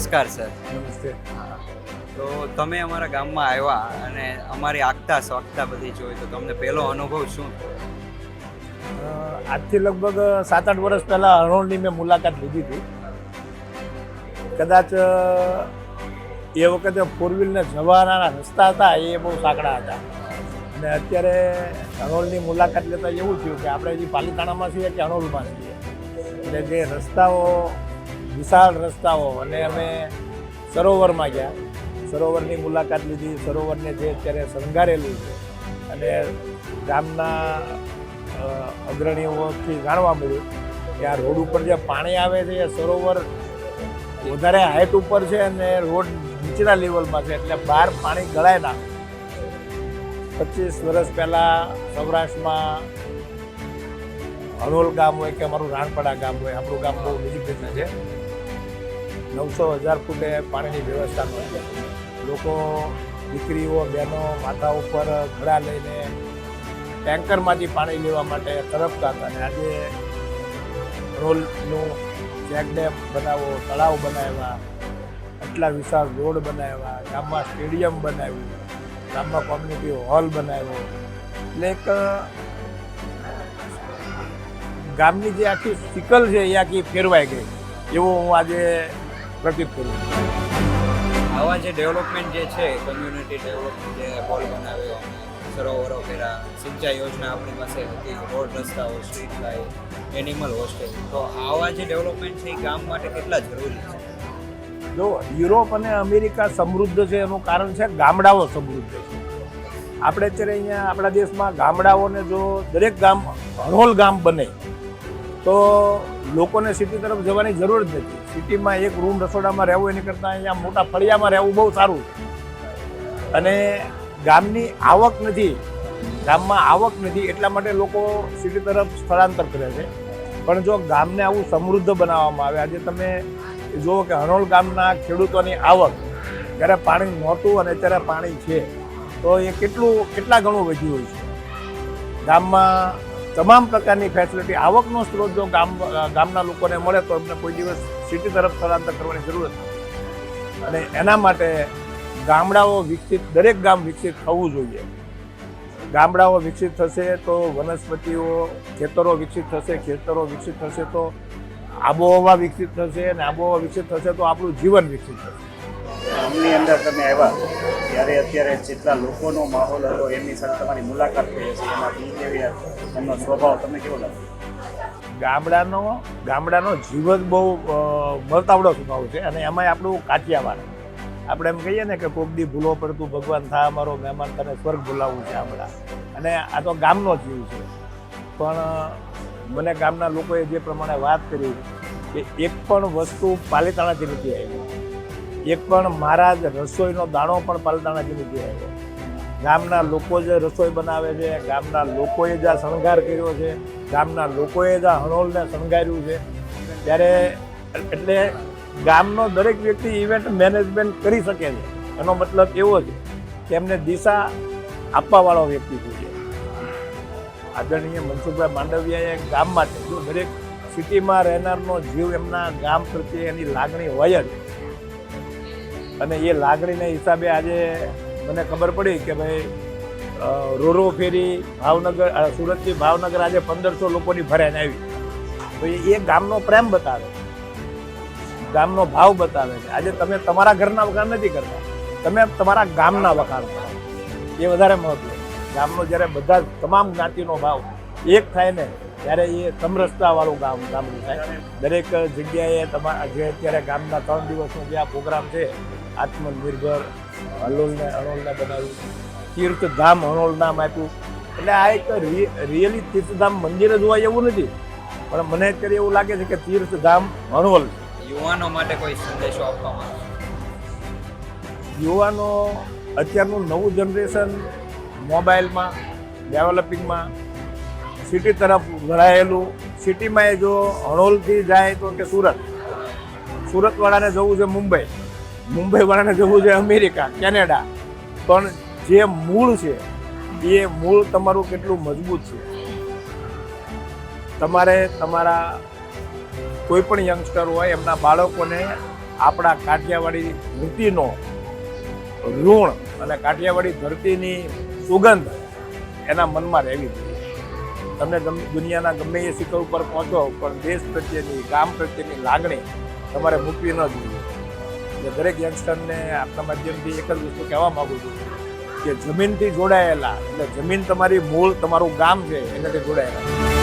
નમસ્કાર સર. નમસ્તે. તો તમે અમારા ગામમાં આવ્યા અને અમારી આગતા સ્વાગતા બધી જોઈ તો તમને પહેલો અનુભવ શું થયો? આજથી લગભગ 7-8 વર્ષ પહેલાં હણોલની મેં મુલાકાત લીધી હતી. કદાચ એ વખતે ફોર વ્હીલને જવાના રસ્તા હતા એ બહુ સાંકડા હતા અને અત્યારે હણોલની મુલાકાત લેતા એવું થયું કે આપણે હજી પાલીતાણામાં છીએ કે હણોલમાં છીએ. એટલે જે રસ્તાઓ વિશાળ રસ્તાઓ અને અમે સરોવરમાં ગયા, સરોવરની મુલાકાત લીધી. સરોવરને જે અત્યારે શણગારેલું છે અને ગામના અગ્રણીઓથી જાણવા મળ્યું કે આ રોડ ઉપર જે પાણી આવે છે એ સરોવર વધારે હાઈટ ઉપર છે અને રોડ નીચેના લેવલમાં છે એટલે બહાર પાણી ગળાય ના. 25 વર્ષ પહેલાં સૌરાષ્ટ્રમાં હણોલ ગામ હોય કે અમારું રાણપડા ગામ હોય, આપણું ગામ બહુ નજીક છે. 900,000 ફૂટે પાણીની વ્યવસ્થા નહોતી. લોકો દીકરીઓ બહેનો માથા ઉપર ઘડા લઈને ટેન્કરમાંથી પાણી લેવા માટે તરફતા હતા. અને આજે હણોલનું ચેકડેમ બનાવો, તળાવ બનાવ્યા, આટલા વિશાળ રોડ બનાવ્યા, ગામમાં સ્ટેડિયમ બનાવ્યું, ગામમાં કોમ્યુનિટી હોલ બનાવ્યો. એટલે એક ગામની જે આખી સિકલ છે એ આખી ફેરવાઈ ગઈ એવું હું આજે પ્રતીત કરું છું. આવા જે ડેવલપમેન્ટ જે છે, કોમ્યુનિટી ડેવલપમેન્ટ, જે હોલ બનાવ્યો, સરોવરો કર્યા, સિંચાઈ યોજના આપણી પાસે હતી, રોડ રસ્તાઓ, સ્ટ્રીટ લાઇટ, એનિમલ હોસ્ટેલ, તો આવા જે ડેવલપમેન્ટ છે એ ગામ માટે કેટલા જરૂરી છે? જો યુરોપ અને અમેરિકા સમૃદ્ધ છે એનું કારણ છે ગામડાઓ સમૃદ્ધ છે. આપણે અત્યારે અહીંયા આપણા દેશમાં ગામડાઓને જો દરેક ગામ હણોલ ગામ બને તો લોકોને સિટી તરફ જવાની જરૂર જ નથી. સિટીમાં એક રૂમ રસોડામાં રહેવું એની કરતાં અહીંયા મોટા ફળિયામાં રહેવું બહુ સારું છે. અને ગામની આવક નથી, ગામમાં આવક નથી એટલા માટે લોકો સિટી તરફ સ્થળાંતર કરે છે. પણ જો ગામને આવું સમૃદ્ધ બનાવવામાં આવે, આજે તમે જુઓ કે હણોલ ગામના ખેડૂતોની આવક જ્યારે પાણી નહોતું અને અત્યારે પાણી છે તો એ કેટલા ઘણું વધ્યું હોય છે. ગામમાં તમામ પ્રકારની ફેસિલિટી, આવકનો સ્ત્રોત જો ગામના લોકોને મળે તો એમને કોઈ દિવસ સિટી તરફ સ્થળાંતર કરવાની જરૂર નથી. અને એના માટે ગામડાઓ વિકસિત, દરેક ગામ વિકસિત થવું જોઈએ. ગામડાઓ વિકસિત થશે તો વનસ્પતિઓ, ખેતરો વિકસિત થશે, ખેતરો વિકસિત થશે તો આબોહવા વિકસિત થશે અને આબોહવા વિકસિત થશે તો આપણું જીવન વિકસિત થશે. ગામની અંદર તમે આવ્યા ત્યારે અત્યારે જેટલા લોકોનો માહોલ હતો એમની સાથે તમારી મુલાકાત થઈ હશે, એના બિહેવિયર, એમનો સ્વભાવ તમને કેવો લાગે? ગામડાનો જીવન બહુ મળતાવડો સ્વભાવ છે અને એમાંય આપણું કાઠિયાવાડ. આપણે એમ કહીએ ને કે કોક દી ભૂલો પડતું ભગવાન થા અમારો મહેમાન, તને સ્વર્ગ બોલાવવું છે આપણા. અને આ તો ગામનો જીવ છે. પણ મને ગામના લોકોએ જે પ્રમાણે વાત કરી કે એક પણ વસ્તુ પાલીતાણાથી નથી આવી, એક પણ મારા જ રસોઈનો દાણો પણ પાલીતાણાથી નથી આવ્યો. ગામના લોકો જે રસોઈ બનાવે છે, ગામના લોકોએ જે શણગાર કર્યો છે, ગામના લોકોએ જે હણોલને શણગાર્યું છે, ત્યારે એટલે ગામનો દરેક વ્યક્તિ ઇવેન્ટ મેનેજમેન્ટ કરી શકે છે. એનો મતલબ એવો છે કે એમને દિશા આપવાવાળો વ્યક્તિ જોઈએ. આદરણીય મનસુખભાઈ માંડવિયાએ ગામ માટે, જો દરેક સિટીમાં રહેનારનો જીવ એમના ગામ પ્રત્યે એની લાગણી હોય જ, અને એ લાગણીના હિસાબે આજે મને ખબર પડી કે ભાઈ રોરો ફેરી ભાવનગર, સુરતથી ભાવનગર આજે 1500 લોકોની ભરાઈને આવી. તો એ ગામનો પ્રેમ બતાવે, ગામનો ભાવ બતાવે છે. આજે તમે તમારા ઘરના વખાણ નથી કરતા, તમે તમારા ગામના વખાણ કરો, એ વધારે મહત્વ. ગામનો જ્યારે બધા તમામ જ્ઞાતિનો ભાવ એક થાય ને ત્યારે એ સમરસતાવાળું ગામડું થાય. દરેક જગ્યાએ તમારા જે અત્યારે ગામના 3 દિવસનો જે આ પ્રોગ્રામ છે, આત્મનિર્ભર હણોલને બનાવ્યું, તીર્થધામ હણોલ નામ આપ્યું. એટલે આ એક રિયલી તીર્થધામ મંદિર જ હોય એવું નથી, પણ મને અત્યારે એવું લાગે છે કે તીર્થધામ હણોલ. યુવાનો માટે કોઈ સંદેશો આપવામાં આવે? યુવાનો, અત્યારનું નવું જનરેશન મોબાઈલમાં, ડેવલપિંગમાં, સિટી તરફ વળાયેલું. સિટીમાં એ જો હણોલથી જાય તો કે સુરતવાળાને જવું છે મુંબઈ, મુંબઈવાળાને જવું છે અમેરિકા, કેનેડા. પણ જે મૂળ છે એ મૂળ તમારું કેટલું મજબૂત છે. તમારે તમારા કોઈ પણ યંગસ્ટર હોય એમના બાળકોને આપણા કાઠિયાવાડી ધરતીનો ઋણ અને કાઠિયાવાડી ધરતીની સુગંધ એના મનમાં રહેવી જોઈએ. તમે દુનિયાના ગમે એ શિખર ઉપર પહોંચો પણ દેશ પ્રત્યેની ગામ પ્રત્યેની લાગણી તમારે મૂકવી ન જોઈએ. એટલે દરેક યંગસ્ટરને આપણા માધ્યમથી એક જ વસ્તુ કહેવા માગું છું કે જમીનથી જોડાયેલા એટલે જમીન તમારી મૂળ તમારું ગામ છે એનાથી જોડાયેલા